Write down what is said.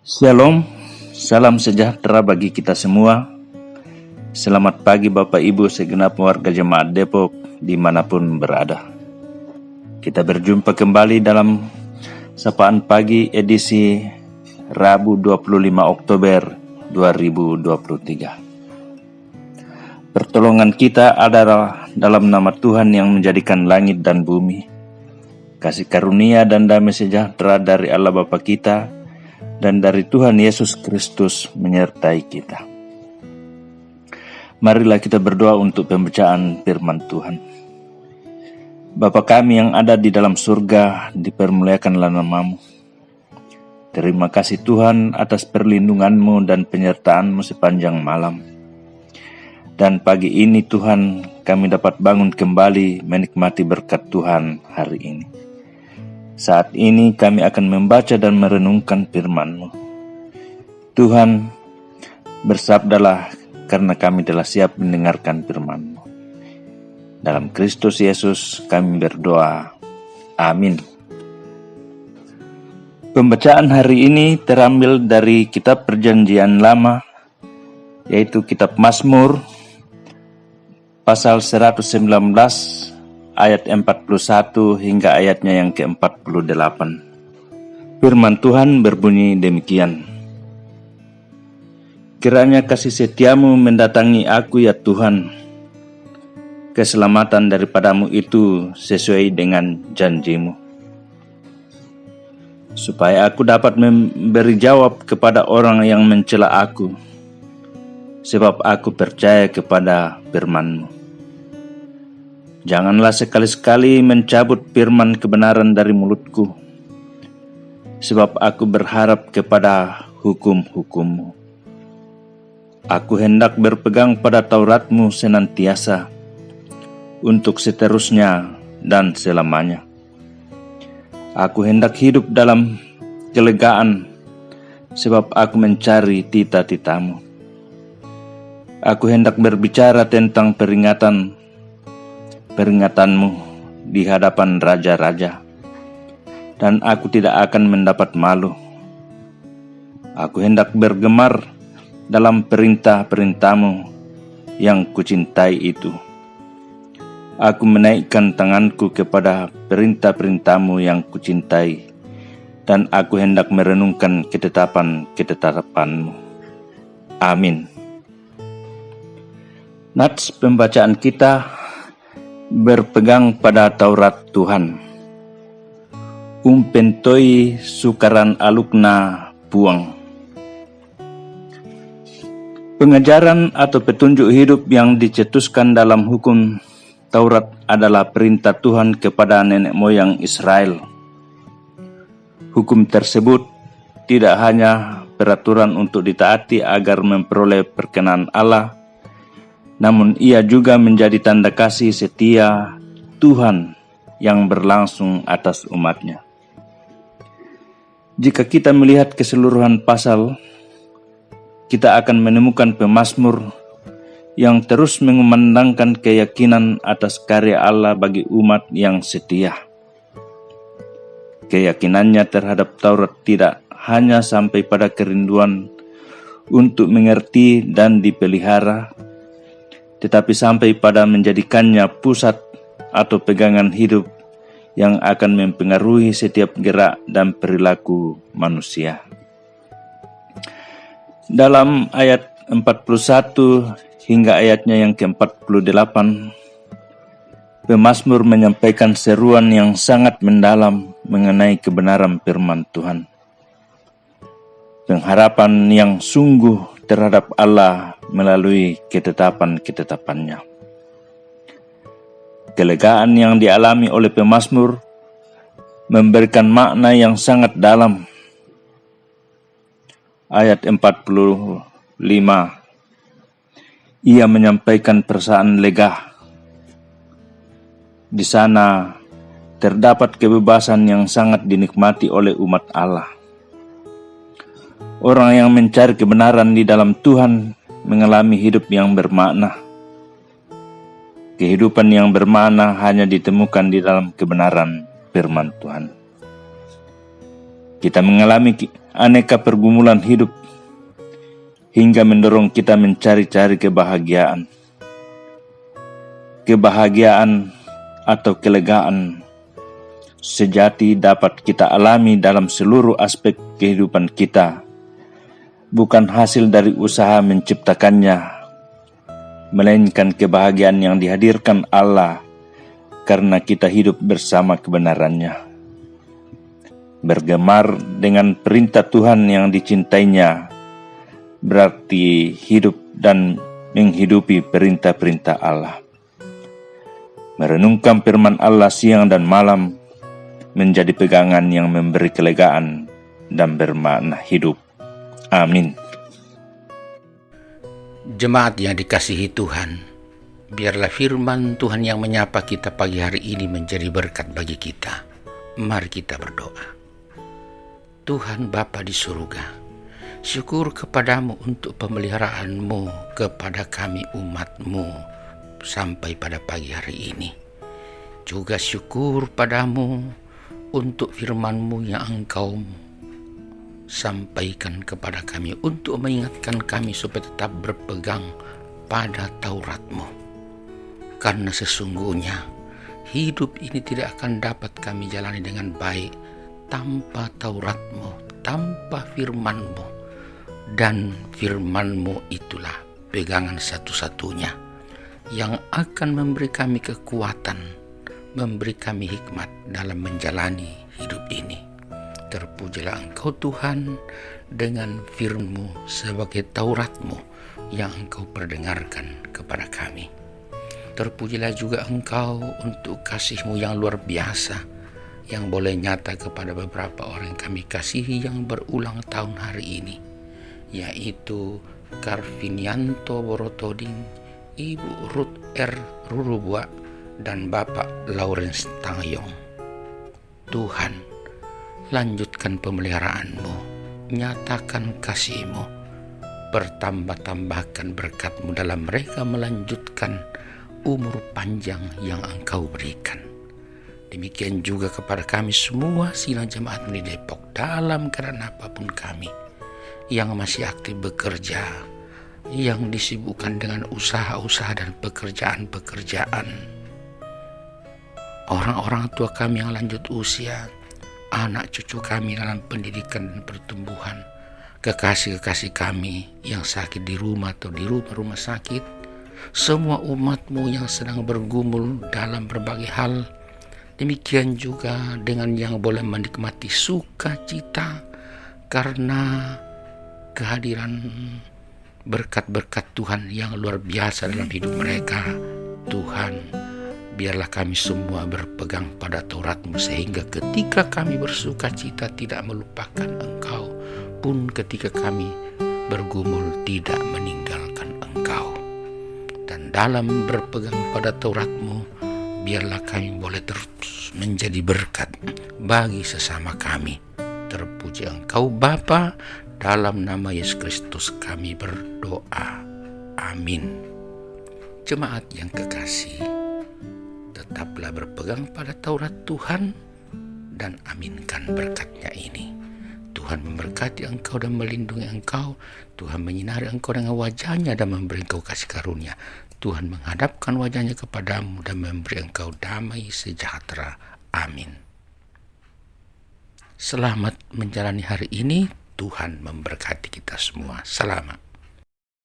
Shalom, salam sejahtera bagi kita semua. Selamat pagi Bapak Ibu segenap warga Jemaat Depok dimanapun berada. Kita berjumpa kembali dalam Sapaan Pagi edisi Rabu 25 Oktober 2023. Pertolongan kita adalah dalam nama Tuhan yang menjadikan langit dan bumi. Kasih karunia dan damai sejahtera dari Allah Bapa kita dan dari Tuhan Yesus Kristus menyertai kita. Marilah kita berdoa untuk pembacaan firman Tuhan. Bapa kami yang ada di dalam surga, dipermuliakanlah nama-Mu. Terima kasih Tuhan atas perlindungan-Mu dan penyertaan-Mu sepanjang malam. Dan pagi ini Tuhan, kami dapat bangun kembali menikmati berkat Tuhan hari ini. Saat ini kami akan membaca dan merenungkan firman-Mu. Tuhan, bersabdalah karena kami telah siap mendengarkan firman-Mu. Dalam Kristus Yesus kami berdoa. Amin. Pembacaan hari ini terambil dari kitab Perjanjian Lama, yaitu kitab Mazmur, pasal 119, ayat 41 hingga ayatnya yang ke-48. Firman Tuhan berbunyi demikian. Kiranya kasih setiamu mendatangi aku ya Tuhan. Keselamatan daripadamu itu sesuai dengan janjimu. Supaya aku dapat memberi jawab kepada orang yang mencela aku. Sebab aku percaya kepada firman-Mu. Janganlah sekali-sekali mencabut firman kebenaran dari mulutku, sebab aku berharap kepada hukum-hukum-Mu. Aku hendak berpegang pada Taurat-Mu senantiasa, untuk seterusnya dan selamanya. Aku hendak hidup dalam kelegaan, sebab aku mencari tita-tita-Mu. Aku hendak berbicara tentang peringatanmu di hadapan raja-raja, dan aku tidak akan mendapat malu. Aku hendak bergemar dalam perintah-perintah-Mu yang kucintai itu. Aku menaikkan tanganku kepada perintah-perintah-Mu yang kucintai, dan aku hendak merenungkan ketetapan-ketetapan-Mu. Amin. Nats pembacaan kita berpegang pada Taurat Tuhan. Umpentoi sukaran alukna buang. Pengajaran atau petunjuk hidup yang dicetuskan dalam hukum Taurat adalah perintah Tuhan kepada nenek moyang Israel. Hukum tersebut tidak hanya peraturan untuk ditaati agar memperoleh perkenan Allah, namun ia juga menjadi tanda kasih setia Tuhan yang berlangsung atas umatnya. Jika kita melihat keseluruhan pasal, kita akan menemukan pemazmur yang terus mengumandangkan keyakinan atas karya Allah bagi umat yang setia. Keyakinannya terhadap Taurat tidak hanya sampai pada kerinduan untuk mengerti dan dipelihara, tetapi sampai pada menjadikannya pusat atau pegangan hidup yang akan mempengaruhi setiap gerak dan perilaku manusia. Dalam ayat 41 hingga ayatnya yang ke-48, pemazmur menyampaikan seruan yang sangat mendalam mengenai kebenaran firman Tuhan. Pengharapan yang sungguh terhadap Allah melalui ketetapan-ketetapannya. Kelegaan yang dialami oleh pemazmur memberikan makna yang sangat dalam. Ayat 45, ia menyampaikan perasaan lega. Di sana terdapat kebebasan yang sangat dinikmati oleh umat Allah. Orang yang mencari kebenaran di dalam Tuhan mengalami hidup yang bermakna. Kehidupan yang bermakna hanya ditemukan di dalam kebenaran firman Tuhan. Kita mengalami aneka pergumulan hidup hingga mendorong kita mencari-cari kebahagiaan. Kebahagiaan atau kelegaan sejati dapat kita alami dalam seluruh aspek kehidupan kita, bukan hasil dari usaha menciptakannya, melainkan kebahagiaan yang dihadirkan Allah karena kita hidup bersama kebenarannya. Bergemar dengan perintah Tuhan yang dicintainya berarti hidup dan menghidupi perintah-perintah Allah. Merenungkan firman Allah siang dan malam menjadi pegangan yang memberi kelegaan dan bermakna hidup. Amin. Jemaat yang dikasihi Tuhan, biarlah firman Tuhan yang menyapa kita pagi hari ini menjadi berkat bagi kita. Mari kita berdoa. Tuhan Bapa di surga, syukur kepadamu untuk pemeliharaanmu kepada kami umat-Mu sampai pada pagi hari ini. Juga syukur padamu untuk firman-Mu yang Engkau sampaikan kepada kami untuk mengingatkan kami supaya tetap berpegang pada Taurat-Mu. Karena sesungguhnya hidup ini tidak akan dapat kami jalani dengan baik tanpa Taurat-Mu, tanpa firman-Mu. Dan firman-Mu itulah pegangan satu-satunya yang akan memberi kami kekuatan, memberi kami hikmat dalam menjalani hidup ini. Terpujilah Engkau Tuhan dengan firman-Mu sebagai Taurat-Mu yang Engkau perdengarkan kepada kami. Terpujilah juga Engkau untuk kasih-Mu yang luar biasa yang boleh nyata kepada beberapa orang yang kami kasihi yang berulang tahun hari ini, yaitu Karvinianto Borotoding, Ibu Ruth R. Rurubua, dan Bapak Lawrence Tangayong. Tuhan, lanjutkan pemeliharaan-Mu, nyatakan kasih-Mu, bertambah-tambahkan berkat-Mu dalam mereka melanjutkan umur panjang yang Engkau berikan. Demikian juga kepada kami semua sidang jemaat di Depok dalam keadaan apapun kami yang masih aktif bekerja, yang disibukkan dengan usaha-usaha dan pekerjaan-pekerjaan. Orang-orang tua kami yang lanjut usia, anak cucu kami dalam pendidikan dan pertumbuhan, kekasih-kekasih kami yang sakit di rumah atau di rumah sakit, semua umat-Mu yang sedang bergumul dalam berbagai hal. Demikian juga dengan yang boleh menikmati sukacita karena kehadiran berkat-berkat Tuhan yang luar biasa dalam hidup mereka. Tuhan, biarlah kami semua berpegang pada Taurat-Mu sehingga ketika kami bersukacita tidak melupakan Engkau, pun ketika kami bergumul tidak meninggalkan Engkau. Dan dalam berpegang pada Taurat-Mu, biarlah kami boleh terus menjadi berkat bagi sesama kami. Terpuji Engkau Bapa, dalam nama Yesus Kristus kami berdoa. Amin. Jemaat yang kekasih, tetaplah berpegang pada Taurat Tuhan dan aminkan berkat-Nya ini. Tuhan memberkati engkau dan melindungi engkau. Tuhan menyinari engkau dengan wajah-Nya dan memberi engkau kasih karunia. Tuhan menghadapkan wajah-Nya kepadamu dan memberi engkau damai sejahtera. Amin. Selamat menjalani hari ini. Tuhan memberkati kita semua. Selamat.